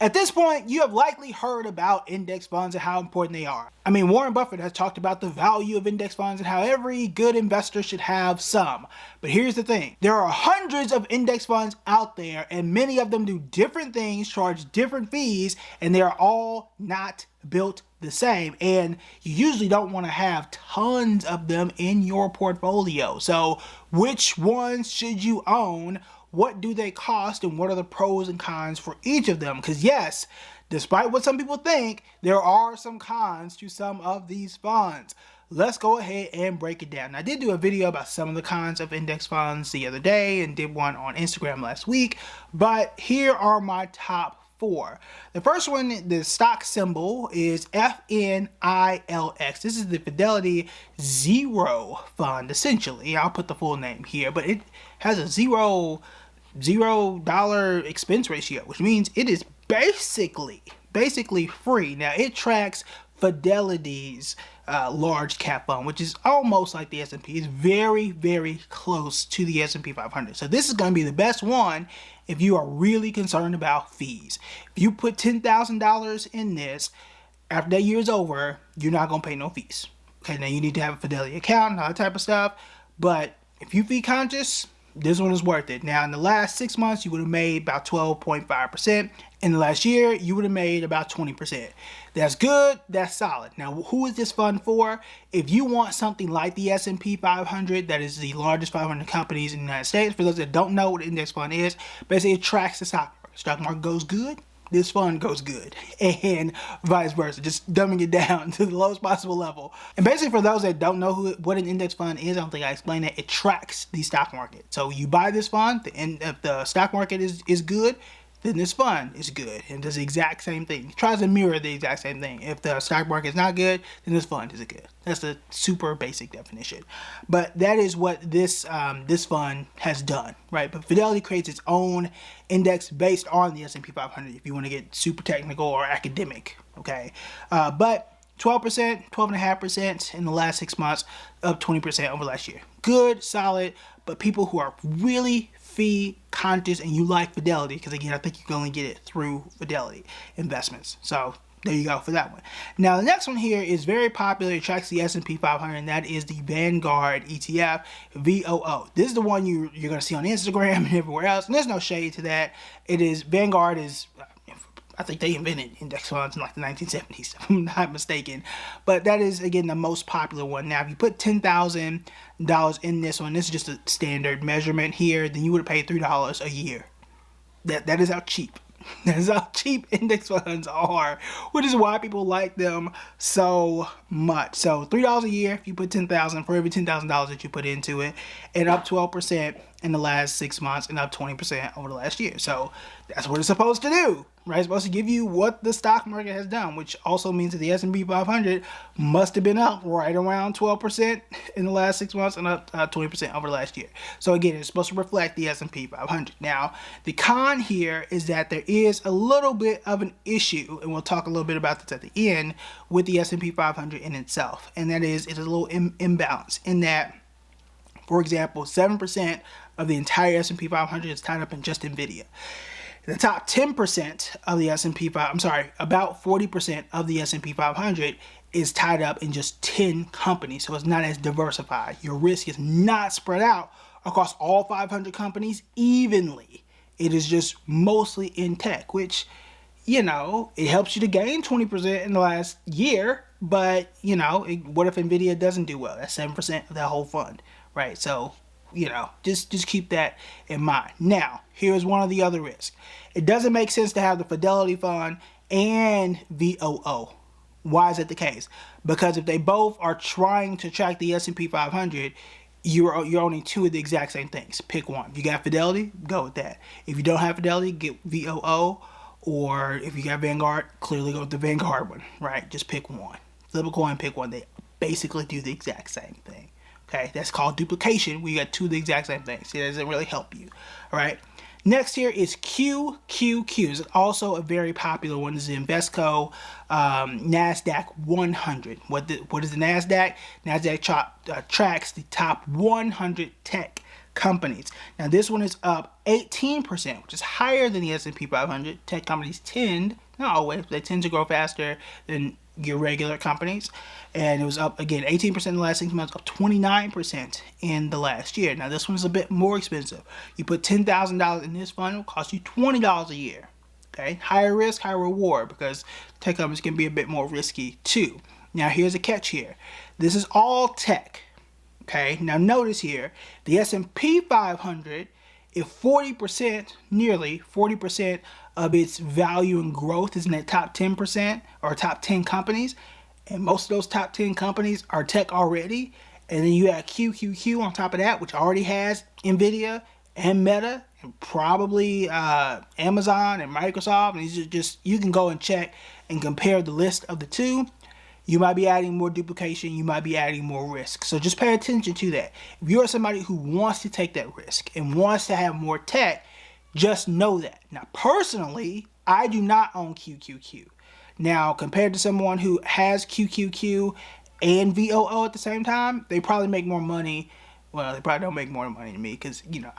At this point, you have likely heard about index funds and how important they are. I mean, Warren Buffett has talked about the value of index funds and how every good investor should have some. But here's the thing. There are hundreds of index funds out there, and many of them do different things, charge different fees, and they are all not built the same. And you usually don't want to have tons of them in your portfolio. So which ones should you own? What do they cost, and what are the pros and cons for each of them? Because yes, despite what some people think, there are some cons to some of these funds. Let's go ahead and break it down. I did do a video about some of the cons of index funds the other day and did one on Instagram last week, but here are my top 4. The first one, the stock symbol is FNILX. This is the Fidelity Zero Fund, essentially. I'll put the full name here, but it has a $0 expense ratio, which means it is basically free. Now, it tracks Fidelity's large cap fund, which is almost like the S&P. It's very close to the S&P 500. So this is going to be the best one if you are really concerned about fees. If you put $10,000 in this, after that year is over, you're not going to pay no fees. Okay, now you need to have a Fidelity account and all that type of stuff. But if you fee conscious, this one is worth it. Now, in the last 6 months, you would have made about 12.5%. In the last year, you would have made about 20%. That's good. That's solid. Now, who is this fund for? If you want something like the S&P 500, that is the largest 500 companies in the United States. For those that don't know what an index fund is, basically it tracks the stock market. Stock market goes good, this fund goes good, and vice versa, just dumbing it down to the lowest possible level. And basically, for those that don't know what an index fund is, I don't think I explained that, it tracks the stock market. So you buy this fund, if the stock market is good, then this fund is good and does the exact same thing. It tries to mirror the exact same thing. If the stock market is not good, then this fund is good. That's the super basic definition. But that is what this fund has done, right? But Fidelity creates its own index based on the S&P 500 if you want to get super technical or academic, okay? But 12%, 12.5% in the last 6 months, up 20% over last year. Good, solid, but people who are really fee conscious and you like Fidelity, because again, I think you can only get it through Fidelity Investments. So there you go for that one. Now, the next one here is very popular. It tracks the S&P 500, and that is the Vanguard ETF, VOO. This is the one you're going to see on Instagram and everywhere else, and there's no shade to that. Vanguard is, I think they invented index funds in like the 1970s, if I'm not mistaken. But that is, again, the most popular one. Now, if you put $10,000 in this one, this is just a standard measurement here, then you would have paid $3 a year. That is how cheap. That is how cheap index funds are, which is why people like them so much. So $3 a year if you put $10,000 for every $10,000 that you put into it, and up 12% in the last 6 months and up 20% over the last year. So that's what it's supposed to do, right? It's supposed to give you what the stock market has done, which also means that the S&P 500 must have been up right around 12% in the last 6 months and up 20% over the last year. So again, it's supposed to reflect the S&P 500. Now, the con here is that there is a little bit of an issue, and we'll talk a little bit about this at the end, with the S&P 500 in itself. And that is, it's a little imbalance in that, for example, 7% of the entire S&P 500 is tied up in just NVIDIA. The top 10% of the S&P 500, about 40% of the S&P 500 is tied up in just 10 companies. So it's not as diversified. Your risk is not spread out across all 500 companies evenly. It is just mostly in tech, which, you know, it helps you to gain 20% in the last year. But, you know, what if NVIDIA doesn't do well? That's 7% of that whole fund, right? So, you know, just keep that in mind. Now, here's one of the other risks. It doesn't make sense to have the Fidelity Fund and VOO. Why is that the case? Because if they both are trying to track the S&P 500, you're owning two of the exact same things. Pick one. If you got Fidelity, go with that. If you don't have Fidelity, get VOO. Or if you got Vanguard, clearly go with the Vanguard one, right? Just pick one. Flip a coin, pick one. They basically do the exact same thing. Okay, that's called duplication. We got two of the exact same things. It doesn't really help you. All right. Next here is QQQ. It's also a very popular one. This is the Invesco NASDAQ 100. What is the NASDAQ? NASDAQ tracks the top 100 tech companies. Now this one is up 18%, which is higher than the S&P 500. Tech companies tend, not always, but they tend to grow faster than your regular companies. And it was up again 18% in the last 6 months, up 29% in the last year. Now this one's a bit more expensive. You put $10,000 in this fund, it will cost you $20 a year. Okay, higher risk, higher reward, because tech companies can be a bit more risky too. Now here's a catch here. This is all tech. Okay, now notice here, the S&P 500, if 40%, nearly 40% of its value and growth is in that top 10% or top 10 companies, and most of those top 10 companies are tech already, and then you add QQQ on top of that, which already has NVIDIA and Meta and probably Amazon and Microsoft, and these are just, you can go and check and compare the list of the two. You might be adding more duplication, you might be adding more risk. So just pay attention to that. If you're somebody who wants to take that risk and wants to have more tech, just know that. Now, personally, I do not own QQQ. Now, compared to someone who has QQQ and VOO at the same time, they probably make more money. Well, they probably don't make more money than me because, you know,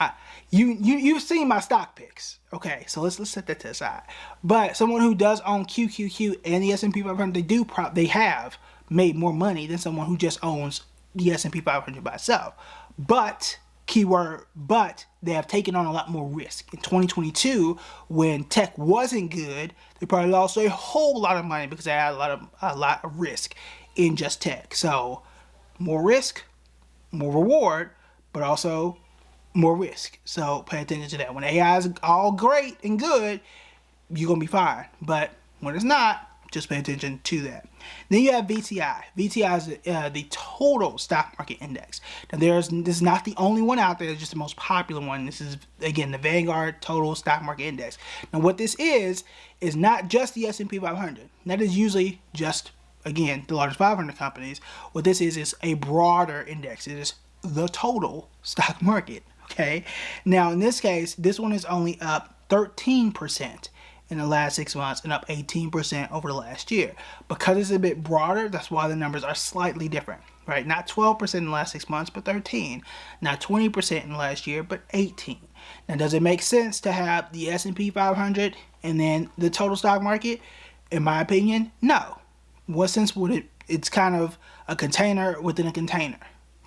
you've seen my stock picks. Okay, so let's set that to the side. But someone who does own QQQ and the S&P 500, they have made more money than someone who just owns the S&P 500 by itself. But, keyword, but they have taken on a lot more risk. In 2022, when tech wasn't good, they probably lost a whole lot of money because they had a lot of risk in just tech. So, more risk, more reward, but also more risk. So pay attention to that. When AI is all great and good, you're gonna be fine. But when it's not, just pay attention to that. Then you have VTI. VTI is the total stock market index. Now this is not the only one out there. It's just the most popular one. This is, again, the Vanguard Total Stock Market Index. Now what this is not just the S&P 500. That is usually just, again, the largest 500 companies. What this is a broader index. It is the total stock market, okay? Now, in this case, this one is only up 13% in the last 6 months and up 18% over the last year. Because it's a bit broader, that's why the numbers are slightly different, right? Not 12% in the last 6 months, but 13. Not 20% in the last year, but 18. Now, does it make sense to have the S&P 500 and then the total stock market? In my opinion, no. What sense would it? It's kind of a container within a container.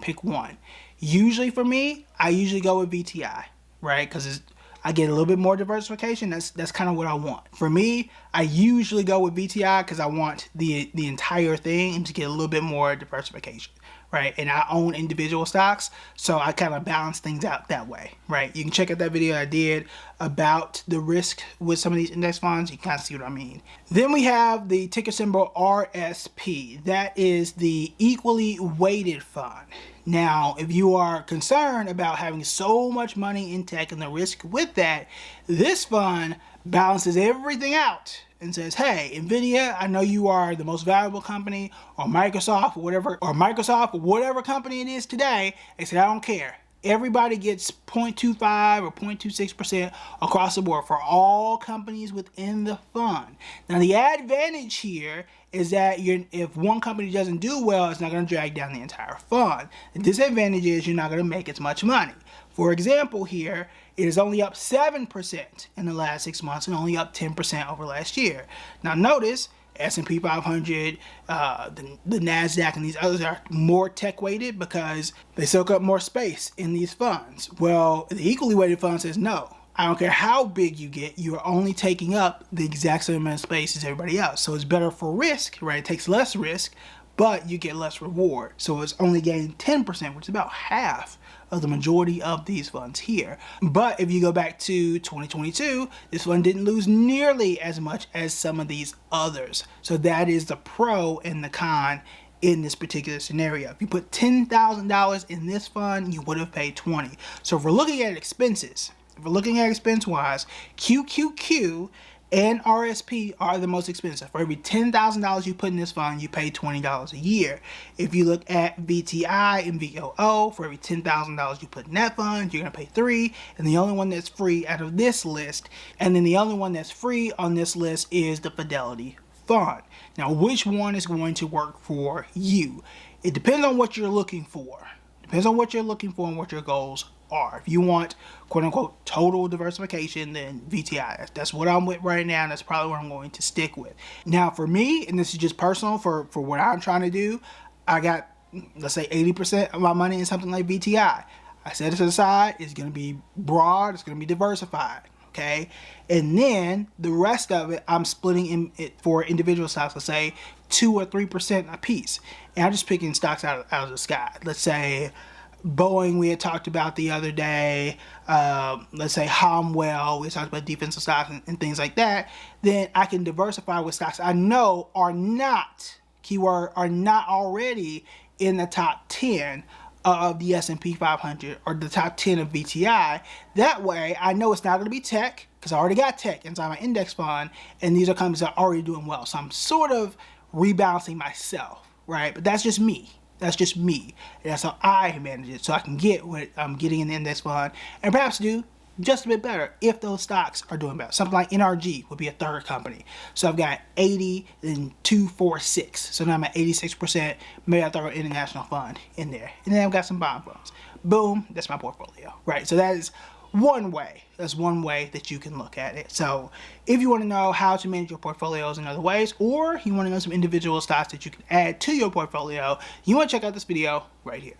Pick one. Usually for me, I usually go with VTI, right? Because I get a little bit more diversification. That's kind of what I want. For me, I usually go with VTI because I want the entire thing and to get a little bit more diversification, right? And I own individual stocks, so I kind of balance things out that way, right? You can check out that video I did about the risk with some of these index funds. You can kind of see what I mean. Then we have the ticker symbol RSP. That is the equally weighted fund. Now, if you are concerned about having so much money in tech and the risk with that, this fund balances everything out and says, hey, NVIDIA, I know you are the most valuable company, or Microsoft, or whatever company it is today. They said, I don't care. Everybody gets 0.25 or 0.26% across the board for all companies within the fund. Now, the advantage here is that if one company doesn't do well, it's not going to drag down the entire fund. The disadvantage is you're not going to make as much money. For example, here, it is only up 7% in the last 6 months and only up 10% over last year. Now, notice S&P 500, the NASDAQ, and these others are more tech weighted because they soak up more space in these funds. Well, the equally weighted fund says no. I don't care how big you get, you are only taking up the exact same amount of space as everybody else. So it's better for risk, right? It takes less risk, but you get less reward. So it's only gaining 10%, which is about half of the majority of these funds here. But if you go back to 2022, this fund didn't lose nearly as much as some of these others. So that is the pro and the con in this particular scenario. If you put $10,000 in this fund, you would have paid $20,000. So if we're looking at expenses, if we're looking at expense-wise, QQQ and RSP are the most expensive. For every $10,000 you put in this fund, you pay $20 a year. If you look at VTI and VOO, for every $10,000 you put in that fund, you're going to pay $3. And the only one that's free out of this list, and then the only one that's free on this list is the Fidelity Fund. Now, which one is going to work for you? It depends on what you're looking for. Depends on what you're looking for and what your goals are. If you want quote unquote total diversification, then VTI. That's what I'm with right now, and that's probably what I'm going to stick with. Now for me, and this is just personal for what I'm trying to do, I got, let's say 80% of my money in something like VTI. I set it aside. It's going to be broad. It's going to be diversified. Okay. And then the rest of it, I'm splitting in it for individual stocks, let's say 2 or 3% a piece. And I'm just picking stocks out of the sky. Let's say Boeing, we had talked about the other day. Let's say Hamwell, we talked about defensive stocks and things like that. Then I can diversify with stocks I know are not, keyword, are not already in the top 10 of the S&P 500 or the top 10 of VTI. That way, I know it's not going to be tech, because I already got tech inside my index fund, and these are companies that are already doing well. So I'm sort of rebalancing myself, right? But that's just me. That's just me. That's how I manage it, so I can get what I'm getting in the index fund and perhaps do just a bit better if those stocks are doing better. Something like NRG would be a third company. So I've got 80 and 246. So now I'm at 86%. Maybe I throw an international fund in there. And then I've got some bond funds. Boom, that's my portfolio, right? So that is one way. That's one way that you can look at it. So if you want to know how to manage your portfolios in other ways, or you want to know some individual stocks that you can add to your portfolio, you want to check out this video right here.